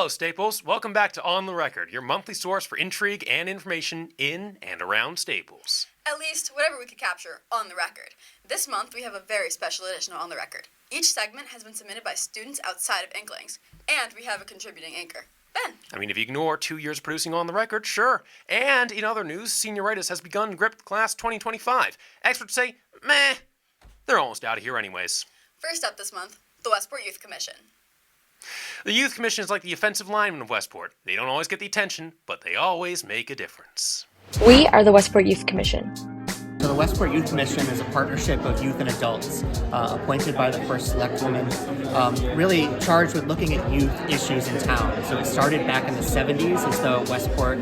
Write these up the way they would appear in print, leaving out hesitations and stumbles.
Staples. Welcome back to On the Record, your monthly source for intrigue and information in and around Staples. At least, whatever we could capture on the record. This month, we have a very special edition of On the Record. Each segment has been submitted by students outside of Inklings, and we have a contributing anchor, Ben. I mean, if you ignore 2 years of producing On the Record, sure. And in other news, senioritis has begun to grip class 2025. Experts say, meh, they're almost out of here anyways. First up this month, the Westport Youth Commission. The Youth Commission is like the offensive linemen of Westport. They don't always get the attention, but they always make a difference. We are the Westport Youth Commission. So the Westport Youth Commission is a partnership of youth and adults appointed by the first select woman, really charged with looking at youth issues in town. So it started back in the 70s as the Westport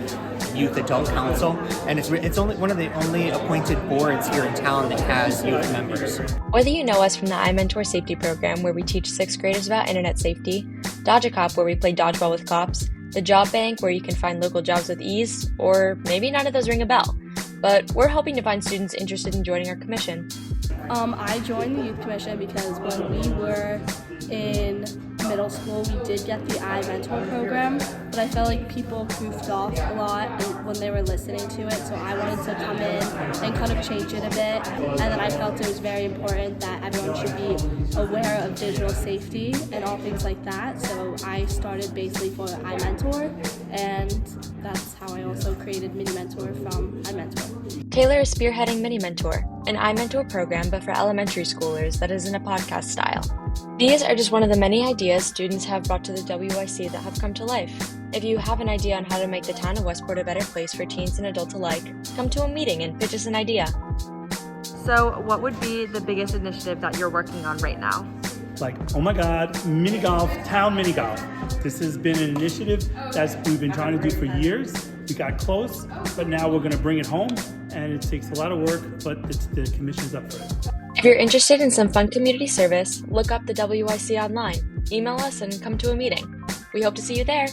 Youth Adult Council, and it's only one of the only appointed boards here in town that has youth members. Whether you know us from the iMentor Safety Program, where we teach 6th graders about internet safety, Dodge a Cop, where we play dodgeball with cops, the Job Bank, where you can find local jobs with ease, or maybe none of those ring a bell. But we're hoping to find students interested in joining our commission. I joined the Youth Commission because when we were in middle school, we did get the iMentor program, but I felt like people goofed off a lot when they were listening to it, so I wanted to come in and kind of change it a bit, and then I felt it was very important that everyone should be aware of digital safety and all things like that, so I started basically for iMentor, and that's how I also created Mini Mentor from iMentor. Taylor is spearheading Mini Mentor, an iMentor program but for elementary schoolers that is in a podcast style. These are just one of the many ideas students have brought to the WIC that have come to life. If you have an idea on how to make the town of Westport a better place for teens and adults alike, come to a meeting and pitch us an idea. So what would be the biggest initiative that you're working on right now? Like, oh my God, mini golf, town mini golf. This has been an initiative that we've been trying to do for years. We got close, but now we're gonna bring it home, and it takes a lot of work, but the commission's up for it. If you're interested in some fun community service, look up the WIC online, email us, and come to a meeting. We hope to see you there.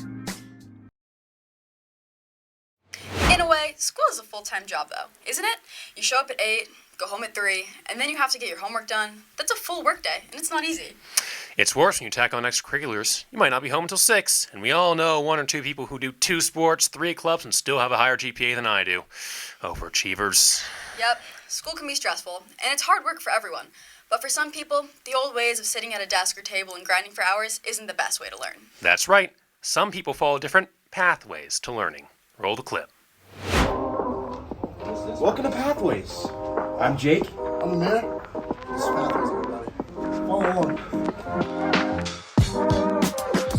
In a way, school is a full-time job though, isn't it? You show up at 8, go home at 3, and then you have to get your homework done. That's a full workday, and it's not easy. It's worse when you tack on extracurriculars. You might not be home until 6, and we all know 1 or 2 people who do 2 sports, 3 clubs, and still have a higher GPA than I do. Overachievers. Yep, school can be stressful, and it's hard work for everyone. But for some people, the old ways of sitting at a desk or table and grinding for hours isn't the best way to learn. That's right. Some people follow different pathways to learning. Roll the clip. Welcome to Pathways. I'm Jake. I'm Amir. This is Pathways, everybody. Follow along.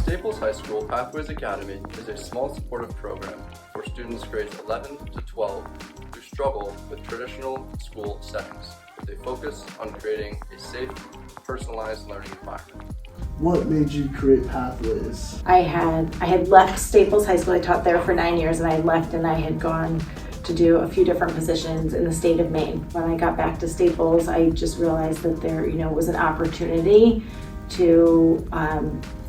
Staples High School Pathways Academy is a small supportive program for students grades 11 to 12 who struggle with traditional school settings, with a focus on creating a safe, personalized learning environment. What made you create Pathways? I had left Staples High School. I taught there for 9 years, and I had left and I had gone to do a few different positions in the state of Maine. When I got back to Staples, I just realized that there, was an opportunity to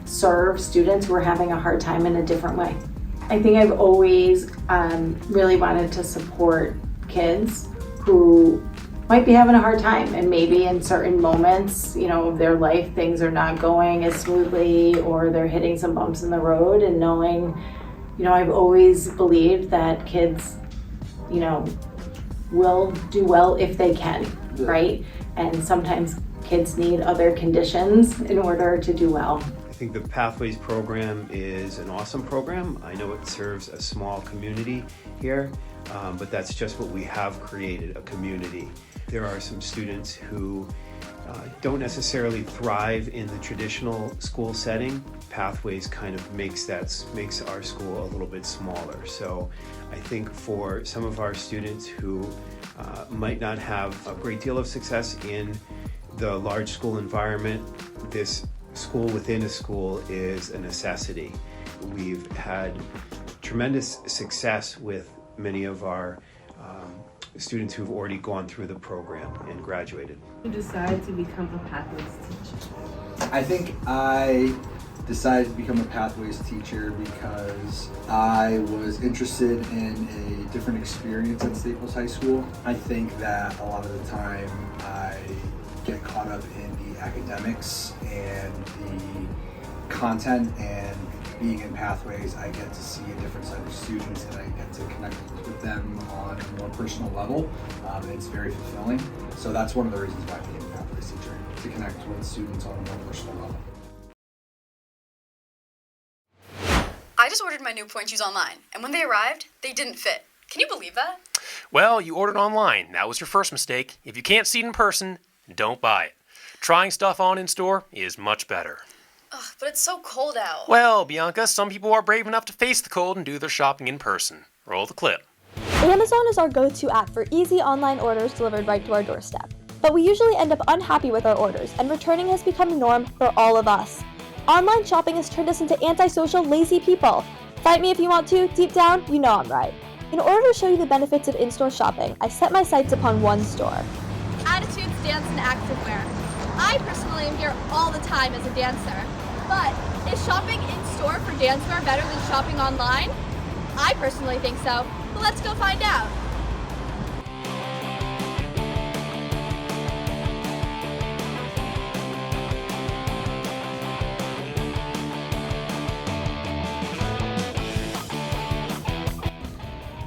serve students who were having a hard time in a different way. I think I've always really wanted to support kids who might be having a hard time, and maybe in certain moments, of their life, things are not going as smoothly, or they're hitting some bumps in the road, and knowing, I've always believed that kids will do well if they can, right? And sometimes kids need other conditions in order to do well. I think the Pathways program is an awesome program. I know it serves a small community here, but that's just what we have created, a community. There are some students who don't necessarily thrive in the traditional school setting. Pathways kind of makes our school a little bit smaller. So I think for some of our students who might not have a great deal of success in the large school environment, this school within a school is a necessity. We've had tremendous success with many of our students who've already gone through the program and graduated. You decided to become a Pathways teacher? I think I decided to become a Pathways teacher because I was interested in a different experience at Staples High School. I think that a lot of the time I get caught up in the academics and the content, and being in Pathways, I get to see a different side of students and I get to connect with them on a more personal level. And it's very fulfilling. So that's one of the reasons why I became a Pathways teacher, to connect with students on a more personal level. I just ordered my new point shoes online, and when they arrived, they didn't fit. Can you believe that? Well, you ordered online. That was your first mistake. If you can't see it in person, don't buy it. Trying stuff on in store is much better. Ugh, but it's so cold out. Well, Bianca, some people are brave enough to face the cold and do their shopping in person. Roll the clip. Amazon is our go-to app for easy online orders delivered right to our doorstep. But we usually end up unhappy with our orders, and returning has become the norm for all of us. Online shopping has turned us into antisocial, lazy people. Fight me if you want to, deep down, you know I'm right. In order to show you the benefits of in-store shopping, I set my sights upon one store. Attitudes, dance, and activewear. I personally am here all the time as a dancer, but is shopping in-store for dancewear better than shopping online? I personally think so, but let's go find out.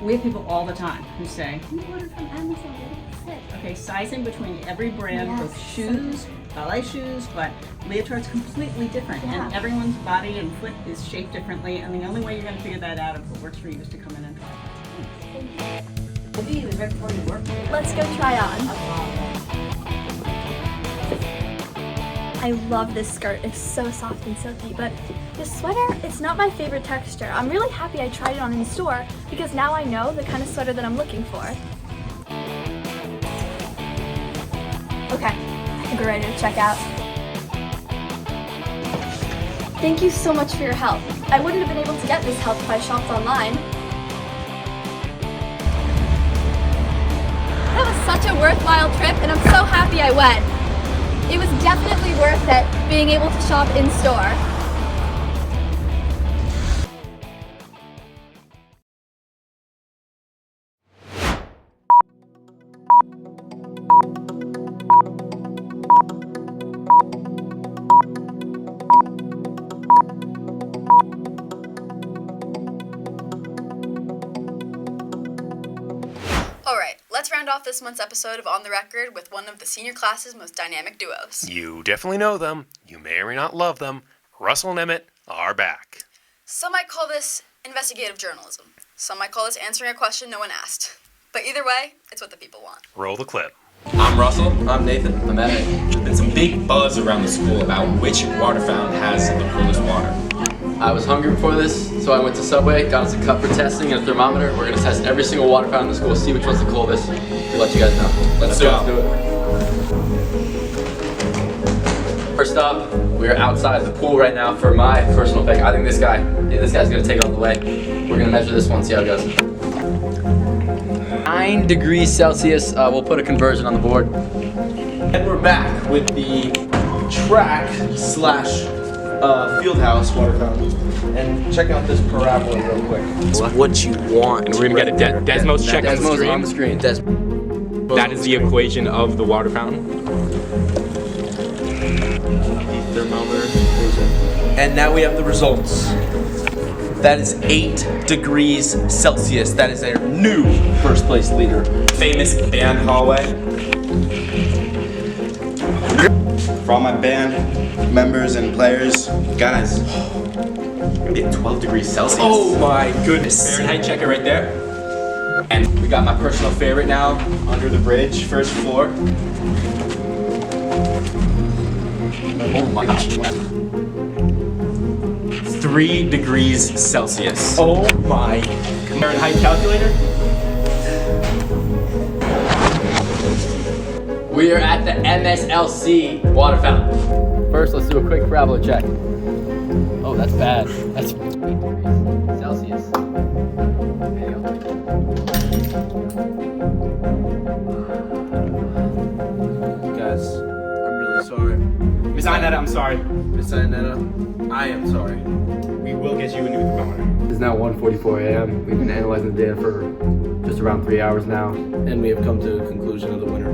We have people all the time who say, You ordered from Amazon, okay, sizing between every brand, both shoes, ballet shoes, but leotard's completely different, and everyone's body and foot is shaped differently, and the only way you're going to figure that out if what works for you is to come in and try it. Maybe the Wreckord you work with. Let's go try on. I love this skirt. It's so soft and silky, but this sweater, it's not my favorite texture. I'm really happy I tried it on in store because now I know the kind of sweater that I'm looking for. Okay, I think we're ready to check out. Thank you so much for your help. I wouldn't have been able to get this help if I shopped online. That was such a worthwhile trip, and I'm so happy I went. It was definitely worth it being able to shop in store. Let's round off this month's episode of On the Record with one of the senior class's most dynamic duos. You definitely know them. You may or may not love them. Russell and Emmett are back. Some might call this investigative journalism. Some might call this answering a question no one asked. But either way, it's what the people want. Roll the clip. I'm Russell. I'm Nathan. I'm Emmett. There's been some big buzz around the school about which water fountain has the coolest water. I was hungry before this, so I went to Subway, got us a cup for testing and a thermometer. We're going to test every single water fountain in the school, see which one's the coldest. We'll let you guys know. Let's do it. First up, we're outside the pool right now for my personal pick. I think this guy's going to take it all the way. We're going to measure this one, see how it goes. 9 degrees Celsius. We'll put a conversion on the board. And we're back with the track / Fieldhouse water fountain. And check out this parabola real quick. It's what you want. And we're gonna get Desmos check on the screen. That is the equation of the water fountain. The thermometer. And now we have the results. That is 8 degrees Celsius. That is our new first place leader. Famous band hallway. For all my band members and players, guys, we're getting 12 degrees Celsius. Oh my goodness. Fahrenheit checker right there. And we got my personal favorite now, under the bridge, first floor. Oh my gosh. 3 degrees Celsius. Oh my. Fahrenheit calculator. We are at the MSLC water fountain. First, let's do a quick parabola check. Oh, that's bad. That's 8 degrees Celsius. There you go. Guys, I'm really sorry. Miss Inetta, I'm sorry. Miss Inetta, I am sorry. We will get you a new thermometer. It's now 1:44 a.m. We've been analyzing the data for just around 3 hours now. And we have come to the conclusion of the winner.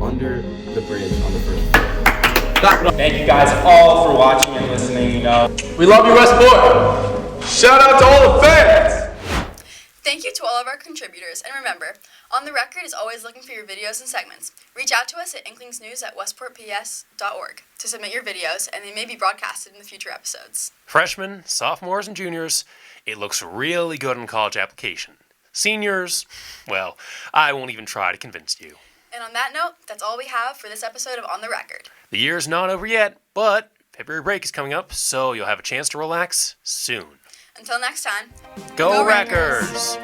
Under the bridge on the first floor. Thank you guys all for watching and listening. We love you, Westport. Shout out to all the fans. Thank you to all of our contributors, and remember, On the Record is always looking for your videos and segments. Reach out to us at inklingsnews@westportps.org to submit your videos, and they may be broadcasted in the future episodes. Freshmen, sophomores, and juniors, it looks really good on college application. Seniors, well, I won't even try to convince you. And on that note, that's all we have for this episode of On the Record. The year's not over yet, but February break is coming up, so you'll have a chance to relax soon. Until next time, Go Wreckors!